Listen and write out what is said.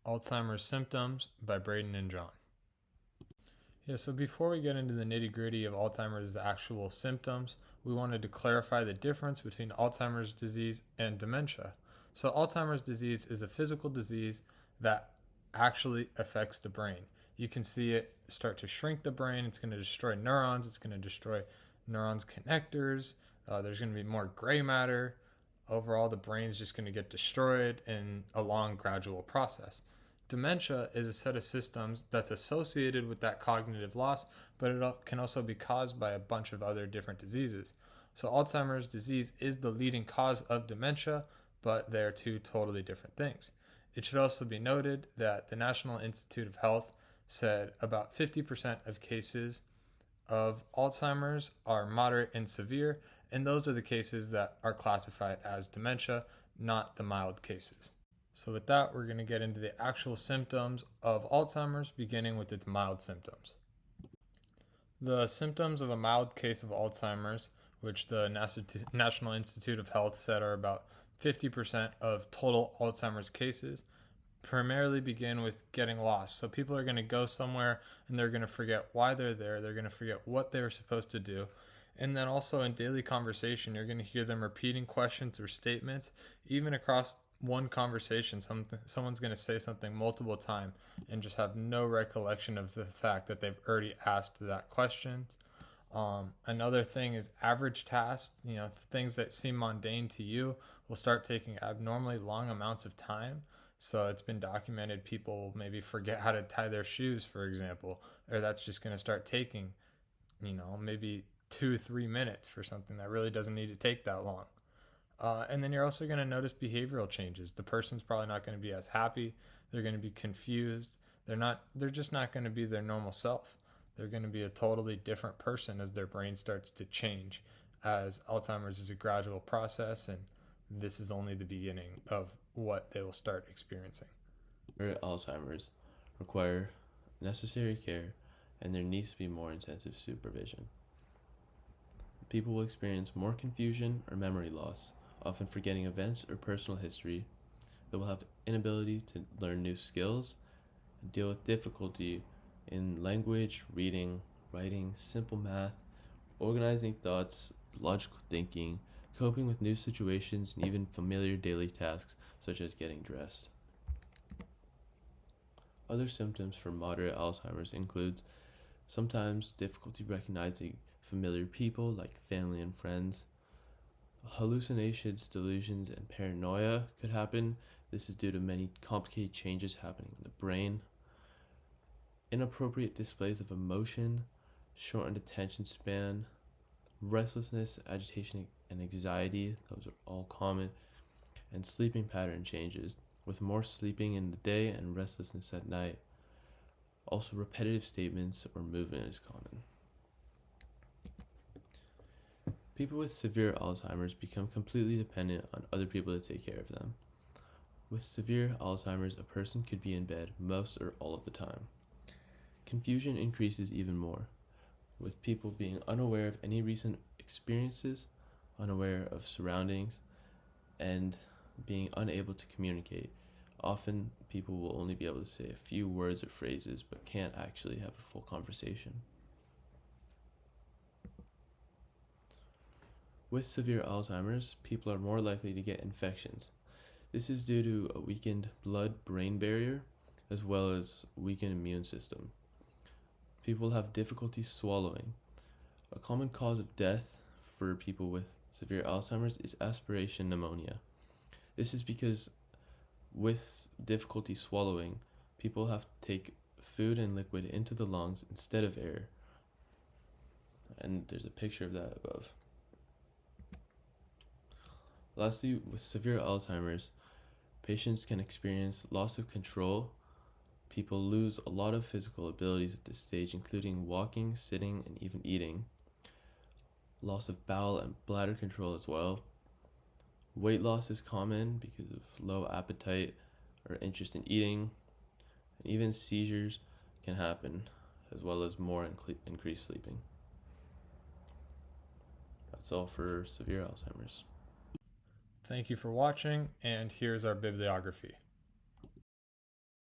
Alzheimer's Symptoms by Braden and John. Yeah, so before we get into the nitty gritty of Alzheimer's actual symptoms, we wanted to clarify the difference between Alzheimer's disease and dementia. So, Alzheimer's disease is a physical disease that actually affects the brain. You can see it start to shrink the brain. It's going to destroy neurons, it's going to destroy neurons' connectors. There's going to be more gray matter. Overall, the brain's just going to get destroyed in a long, gradual process. Dementia is a set of systems that's associated with that cognitive loss, but it can also be caused by a bunch of other different diseases. So, Alzheimer's disease is the leading cause of dementia, but they're two totally different things. It should also be noted that the National Institute of Health said about 50% of cases of Alzheimer's are moderate and severe, and those are the cases that are classified as dementia, not the mild cases. So with that, we're going to get into the actual symptoms of Alzheimer's, beginning with its mild symptoms. The symptoms of a mild case of Alzheimer's, which the National Institute of Health said are about 50% of total Alzheimer's cases, primarily begin with getting lost. So people are going to go somewhere and they're going to forget why they're there. They're going to forget what they were supposed to do. And then also in daily conversation, you're going to hear them repeating questions or statements, even across one conversation. Someone's going to say something multiple times and just have no recollection of the fact that they've already asked that question. Another thing is average tasks. Things that seem mundane to you will start taking abnormally long amounts of time. So it's been documented people maybe forget how to tie their shoes, for example, or that's just going to start taking, maybe 2-3 minutes for something that really doesn't need to take that long. And then you're also going to notice behavioral changes. The person's probably not going to be as happy. They're going to be confused. They're just not going to be their normal self. They're going to be a totally different person as their brain starts to change, as Alzheimer's is a gradual process, and this is only the beginning of what they will start experiencing. Alzheimer's require necessary care, and there needs to be more intensive supervision. People will experience more confusion or memory loss, often forgetting events or personal history. They will have inability to learn new skills and deal with difficulty in language, reading, writing, simple math, organizing thoughts, logical thinking, coping with new situations, and even familiar daily tasks such as getting dressed. Other symptoms for moderate Alzheimer's include sometimes difficulty recognizing familiar people like family and friends. Hallucinations, delusions, and paranoia could happen. This is due to many complicated changes happening in the brain. Inappropriate displays of emotion, shortened attention span, restlessness, agitation, and anxiety, those are all common, and sleeping pattern changes, with more sleeping in the day and restlessness at night. Also, repetitive statements or movement is common. People with severe Alzheimer's become completely dependent on other people to take care of them. With severe Alzheimer's, a person could be in bed most or all of the time. Confusion increases even more, with people being unaware of any recent experiences, unaware of surroundings, and being unable to communicate. Often, people will only be able to say a few words or phrases, but can't actually have a full conversation. With severe Alzheimer's, people are more likely to get infections. This is due to a weakened blood-brain barrier, as well as weakened immune system. People have difficulty swallowing. A common cause of death for people with severe Alzheimer's is aspiration pneumonia. This is because with difficulty swallowing, people have to take food and liquid into the lungs instead of air. And there's a picture of that above. Lastly, with severe Alzheimer's, patients can experience loss of control. People lose a lot of physical abilities at this stage, including walking, sitting, and even eating. Loss of bowel and bladder control as well. Weight loss is common because of low appetite or interest in eating. And even seizures can happen, as well as more increased sleeping. That's all for severe Alzheimer's. Thank you for watching, and here's our bibliography.